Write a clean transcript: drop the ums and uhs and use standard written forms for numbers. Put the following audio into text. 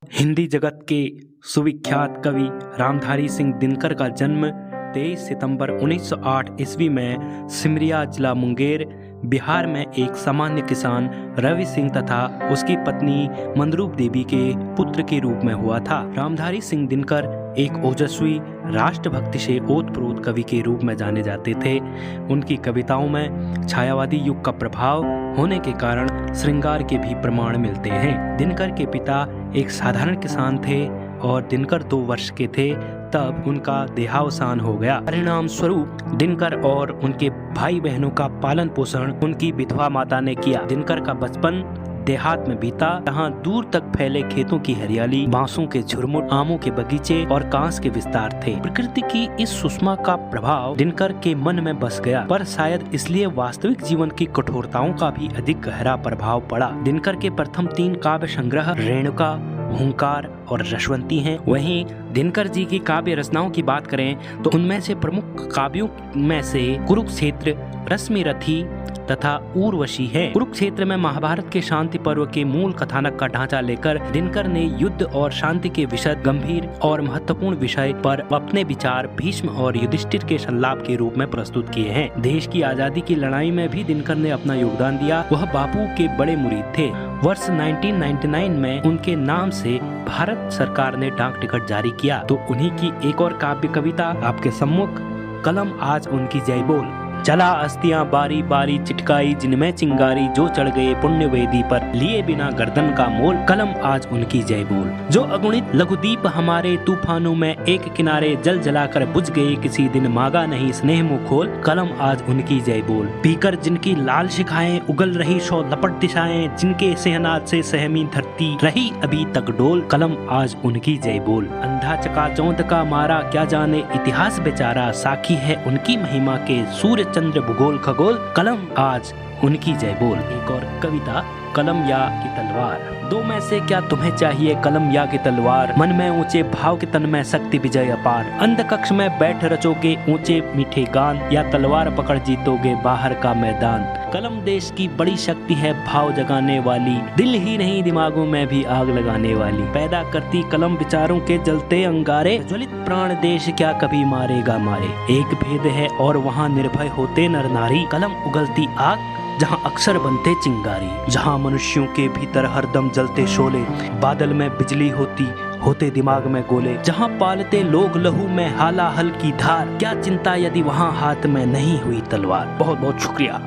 हिंदी जगत के सुविख्यात कवि रामधारी सिंह दिनकर का जन्म 23 सितंबर 1908 ईस्वी में सिमरिया जिला मुंगेर बिहार में एक सामान्य किसान रवि सिंह तथा उसकी पत्नी मंदरूप देवी के पुत्र के रूप में हुआ था। रामधारी सिंह दिनकर एक ओजस्वी राष्ट्रभक्ति से ओतप्रोत कवि के रूप में जाने जाते थे। उनकी कविताओं में छायावादी युग का प्रभाव होने के कारण श्रृंगार के भी प्रमाण मिलते हैं। दिनकर के पिता एक साधारण किसान थे और दिनकर 2 वर्ष के थे तब उनका देहावसान हो गया। परिणाम स्वरूप दिनकर और उनके भाई बहनों का पालन पोषण उनकी विधवा माता ने किया। दिनकर का बचपन देहात में बीता, जहाँ दूर तक फैले खेतों की हरियाली, बांसों के झुरमुट, आमों के बगीचे और कांस के विस्तार थे। प्रकृति की इस सुषमा का प्रभाव दिनकर के मन में बस गया, पर शायद इसलिए वास्तविक जीवन की कठोरताओं का भी अधिक गहरा प्रभाव पड़ा। दिनकर के प्रथम 3 काव्य संग्रह रेणुका, हुंकार और रसवंती हैं। वहीं दिनकर जी की काव्य रचनाओं की बात करें तो उनमें से प्रमुख काव्यों में से कुरुक्षेत्र, रश्मिरथी तथा उर्वशी है। कुरुक्षेत्र में महाभारत के शांति पर्व के मूल कथानक का ढांचा लेकर दिनकर ने युद्ध और शांति के विषय गंभीर और महत्वपूर्ण विषय पर अपने विचार भीष्म और युधिष्ठिर के संलाप के रूप में प्रस्तुत किए हैं। देश की आजादी की लड़ाई में भी दिनकर ने अपना योगदान दिया। वह बापू के बड़े मुरीद थे। वर्ष 1999 में उनके नाम से भारत सरकार ने डाक टिकट जारी किया। तो उन्हीं की एक और काव्य कविता आपके सम्मुख, कलम आज उनकी जय बोल। चला अस्तियां बारी बारी चिटकाई, जिनमें चिंगारी जो चढ़ गए पुण्य वेदी पर, लिए बिना गर्दन का मोल, कलम आज उनकी जय बोल। जो अगुणित लघुदीप हमारे तूफानों में एक किनारे जल जलाकर बुझ गए, किसी दिन मांगा नहीं स्नेह मुंह खोल, कलम आज उनकी जय बोल। पीकर जिनकी लाल शिखाएं उगल रही सौ लपट दिशाएं, जिनके सहनाद से सहमी धरती रही अभी तक डोल, कलम आज उनकी जय बोल। अंधा चकाचौंध का मारा क्या जाने इतिहास बेचारा, साखी है उनकी महिमा के सूर्य चंद्र भूगोल खगोल, कलम आज उनकी जय बोल। एक और कविता, कलम या की तलवार। 2 में से क्या तुम्हें चाहिए, कलम या की तलवार, मन में ऊंचे भाव के तन में शक्ति विजय अपार, अंध कक्ष में बैठ रचोगे ऊंचे मीठे गान, या तलवार पकड़ जीतोगे बाहर का मैदान। कलम देश की बड़ी शक्ति है भाव जगाने वाली, दिल ही नहीं दिमागों में भी आग लगाने वाली, पैदा करती कलम विचारों के जलते अंगारे, ज्वलित प्राण देश क्या कभी मारेगा मारे। एक भेद है और वहाँ निर्भय होते नर नारी, कलम उगलती आग जहाँ अक्सर बनते चिंगारी, जहाँ मनुष्यों के भीतर हरदम जलते शोले, बादल में बिजली होते दिमाग में गोले, जहाँ पालते लोग लहू में हालाहल की धार, क्या चिंता यदि वहाँ हाथ में नहीं हुई तलवार। बहुत बहुत शुक्रिया।